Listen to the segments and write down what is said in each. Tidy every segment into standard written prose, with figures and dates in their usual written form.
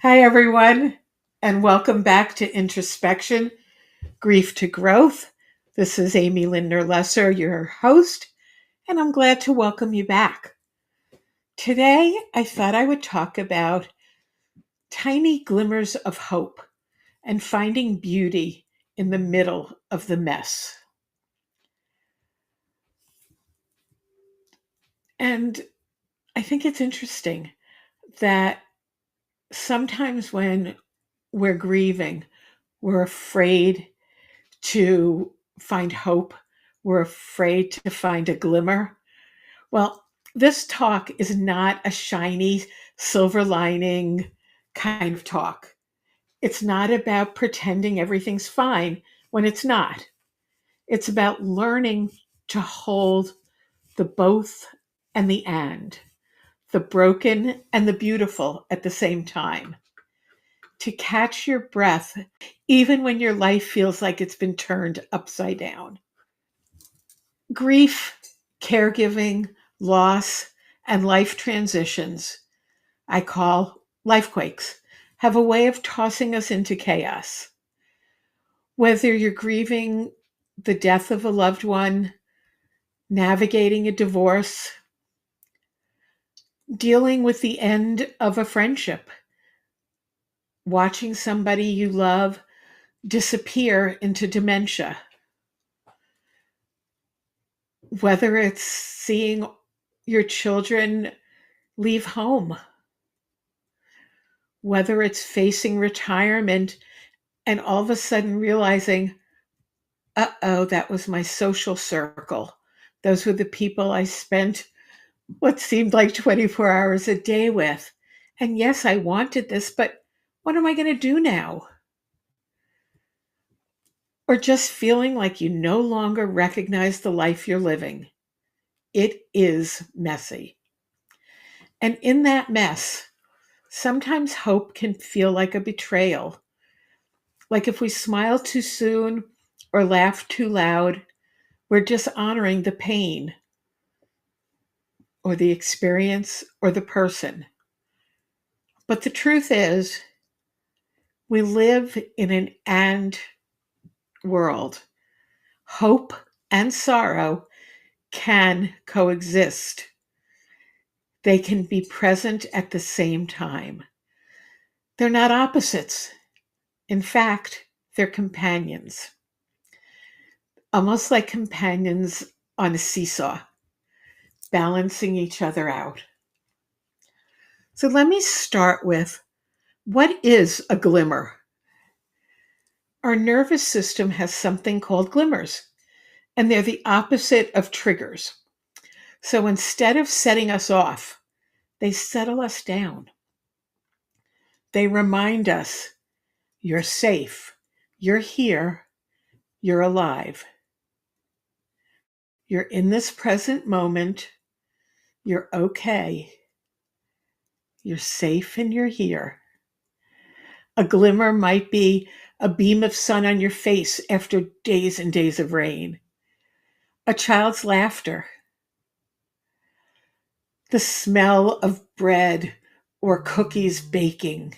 Hi, everyone, and welcome back to Introspection, Grief to Growth. This is Amy Lindner-Lesser, your host, and I'm glad to welcome you back. Today, I thought I would talk about tiny glimmers of hope and finding beauty in the middle of the mess. And I think it's interesting that sometimes when we're grieving, we're afraid to find hope. We're afraid to find a glimmer. Well, this talk is not a shiny silver lining kind of talk. It's not about pretending everything's fine when it's not. It's about learning to hold the both and the and, the broken and the beautiful at the same time, to catch your breath even when your life feels like it's been turned upside down. Grief, caregiving, loss, and life transitions, I call lifequakes, have a way of tossing us into chaos. Whether you're grieving the death of a loved one, navigating a divorce, dealing with the end of a friendship, watching somebody you love disappear into dementia, whether it's seeing your children leave home, whether it's facing retirement and all of a sudden realizing, uh-oh, that was my social circle. Those were the people I spent what seemed like 24 hours a day with. And yes, I wanted this, but what am I going to do now? Or just feeling like you no longer recognize the life you're living. It is messy. And in that mess, sometimes hope can feel like a betrayal. Like if we smile too soon or laugh too loud, we're dishonoring the pain or the experience or the person. But the truth is, we live in an and world. Hope and sorrow can coexist, they can be present at the same time. They're not opposites. In fact, they're companions, almost like companions on a seesaw, balancing each other out. So let me start with, what is a glimmer? Our nervous system has something called glimmers, and they're the opposite of triggers. So instead of setting us off, they settle us down. They remind us, you're safe, you're here, you're alive, you're in this present moment, you're okay, you're safe, and you're here. A glimmer might be a beam of sun on your face after days and days of rain, a child's laughter, the smell of bread or cookies baking,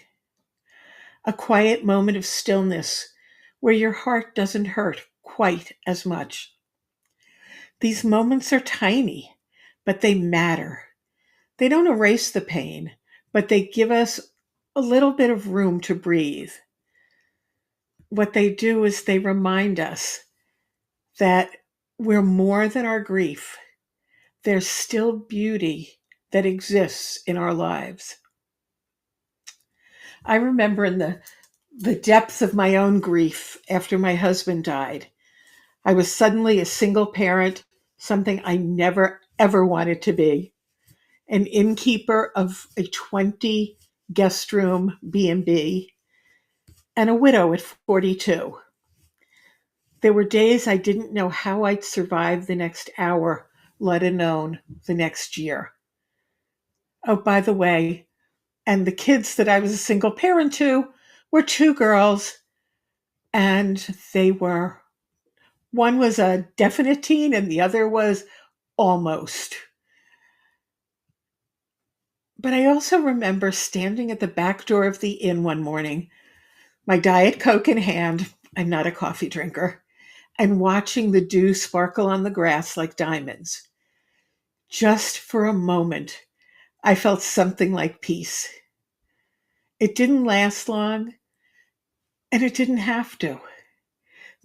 a quiet moment of stillness where your heart doesn't hurt quite as much. These moments are tiny, but they matter. They don't erase the pain, but they give us a little bit of room to breathe. What they do is they remind us that we're more than our grief. There's still beauty that exists in our lives. I remember in the depths of my own grief after my husband died, I was suddenly a single parent, something I never ever wanted to be, an innkeeper of a 20 guest room B&B, and a widow at 42. There were days I didn't know how I'd survive the next hour, let alone the next year. Oh, by the way, and the kids that I was a single parent to were two girls, and they were, one was a definite teen and the other was almost. But I also remember standing at the back door of the inn one morning, my Diet Coke in hand. I'm not a coffee drinker, and watching the dew sparkle on the grass like diamonds. Just for a moment, I felt something like peace. It didn't last long, and it didn't have to.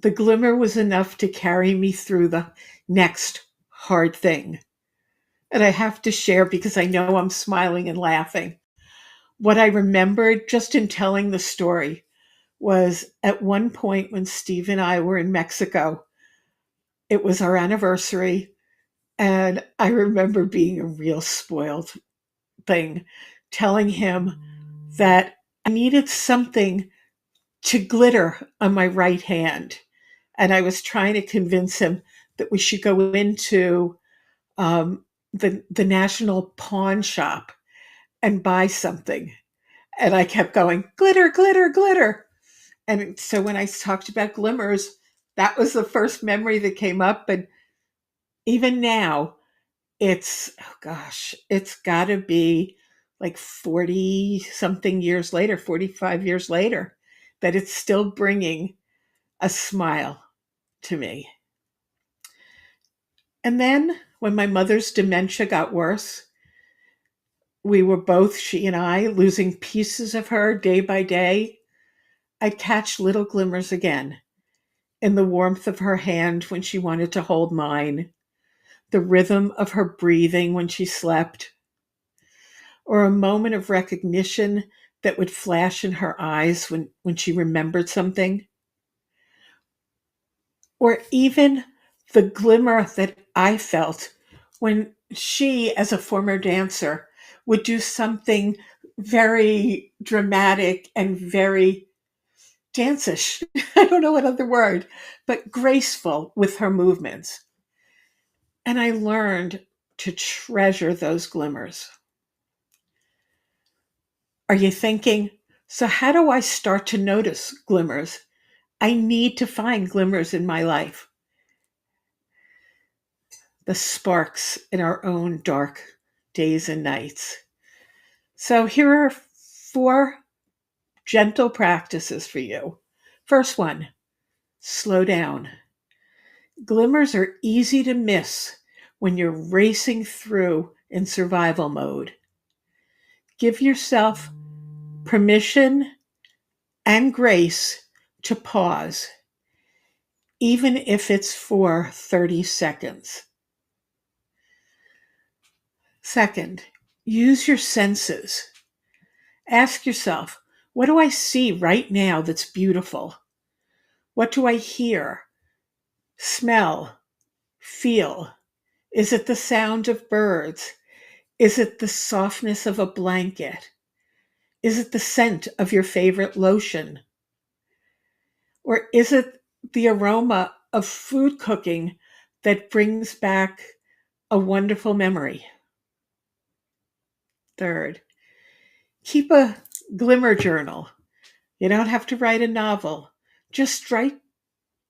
The glimmer was enough to carry me through the next hard thing. And I have to share because I know I'm smiling and laughing. What I remembered just in telling the story was at one point when Steve and I were in Mexico, it was our anniversary. And I remember being a real spoiled thing, telling him that I needed something to glitter on my right hand. And I was trying to convince him that we should go into the national pawn shop and buy something. And I kept going, glitter, glitter, glitter. And so when I talked about glimmers, that was the first memory that came up. And even now, oh gosh, it's got to be like 40 something years later, 45 years later, that it's still bringing a smile to me. And then when my mother's dementia got worse, we were both, she and I, losing pieces of her day by day. I'd catch little glimmers again in the warmth of her hand when she wanted to hold mine, the rhythm of her breathing when she slept, or a moment of recognition that would flash in her eyes when she remembered something, or even the glimmer that I felt when she, as a former dancer, would do something very dramatic and very danceish. I don't know what other word, but graceful with her movements. And I learned to treasure those glimmers. Are you thinking, so how do I start to notice glimmers? I need to find glimmers in my life. The sparks in our own dark days and nights. So here are 4 gentle practices for you. First one, slow down. Glimmers are easy to miss when you're racing through in survival mode. Give yourself permission and grace to pause, even if it's for 30 seconds. Second, use your senses. Ask yourself, what do I see right now that's beautiful? What do I hear, smell, feel? Is it the sound of birds? Is it the softness of a blanket? Is it the scent of your favorite lotion? Or is it the aroma of food cooking that brings back a wonderful memory? Third, keep a glimmer journal. You don't have to write a novel. Just write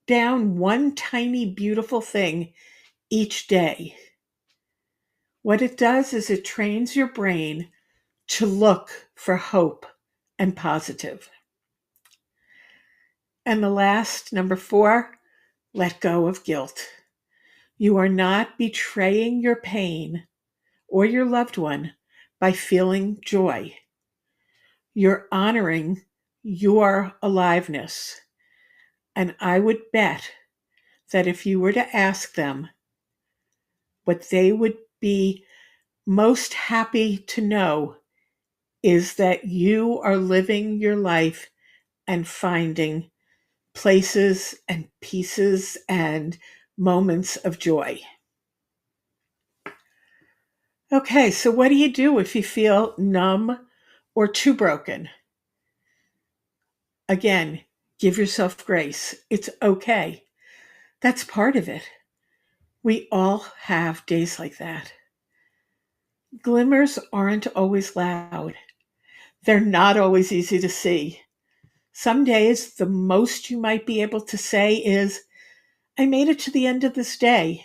down one tiny beautiful thing each day. What it does is it trains your brain to look for hope and positive. And the last, number 4, let go of guilt. You are not betraying your pain or your loved one by feeling joy. You're honoring your aliveness. And I would bet that if you were to ask them what they would be most happy to know is that you are living your life and finding places and pieces and moments of joy. Okay, so what do you do if you feel numb or too broken? Again, give yourself grace. It's okay. That's part of it. We all have days like that. Glimmers aren't always loud. They're not always easy to see. Some days, the most you might be able to say is, I made it to the end of this day.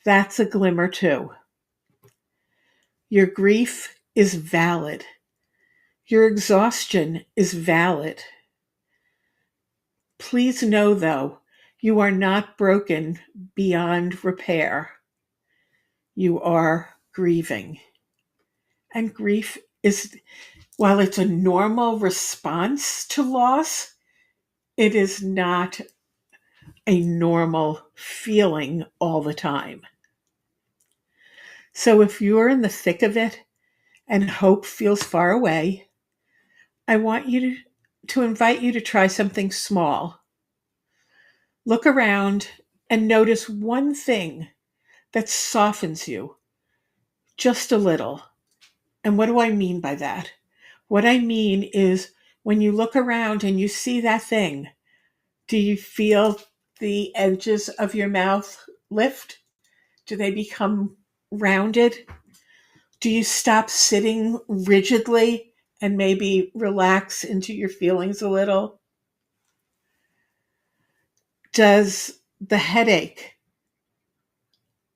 That's a glimmer too. Your grief is valid. Your exhaustion is valid. Please know, though, you are not broken beyond repair. You are grieving. And grief is, while it's a normal response to loss, it is not a normal feeling all the time. So if you're in the thick of it and hope feels far away, I want you to invite you to try something small. Look around and notice one thing that softens you just a little. And what do I mean by that? What I mean is when you look around and you see that thing, do you feel the edges of your mouth lift? Do they become rounded? Do you stop sitting rigidly and maybe relax into your feelings a little? Does the headache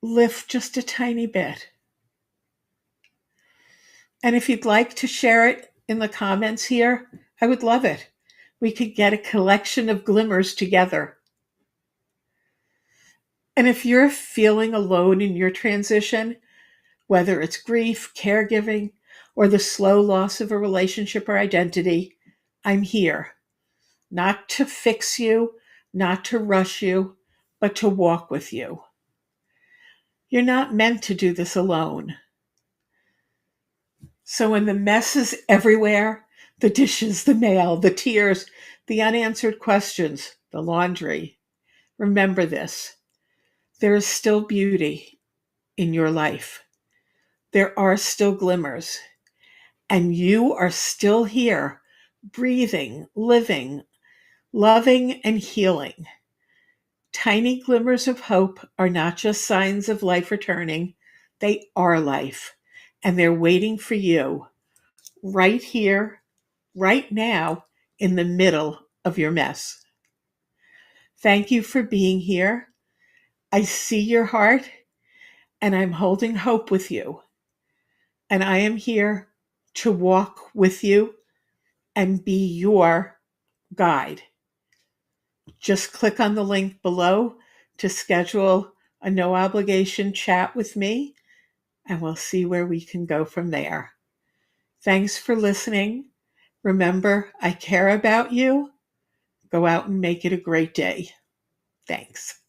lift just a tiny bit? And if you'd like to share it in the comments here, I would love it. We could get a collection of glimmers together. And if you're feeling alone in your transition, whether it's grief, caregiving, or the slow loss of a relationship or identity, I'm here. Not to fix you, not to rush you, but to walk with you. You're not meant to do this alone. So when the mess is everywhere, the dishes, the mail, the tears, the unanswered questions, the laundry, remember this. There is still beauty in your life. There are still glimmers. And you are still here, breathing, living, loving, and healing. Tiny glimmers of hope are not just signs of life returning. They are life. And they're waiting for you right here, right now, in the middle of your mess. Thank you for being here. I see your heart, and I'm holding hope with you. And I am here to walk with you and be your guide. Just click on the link below to schedule a no obligation chat with me, and we'll see where we can go from there. Thanks for listening. Remember, I care about you. Go out and make it a great day. Thanks.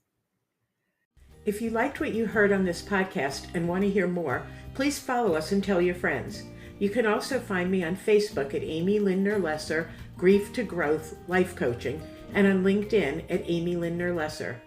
If you liked what you heard on this podcast and want to hear more, please follow us and tell your friends. You can also find me on Facebook at Amy Lindner-Lesser, Grief to Growth Life Coaching, and on LinkedIn at Amy Lindner-Lesser.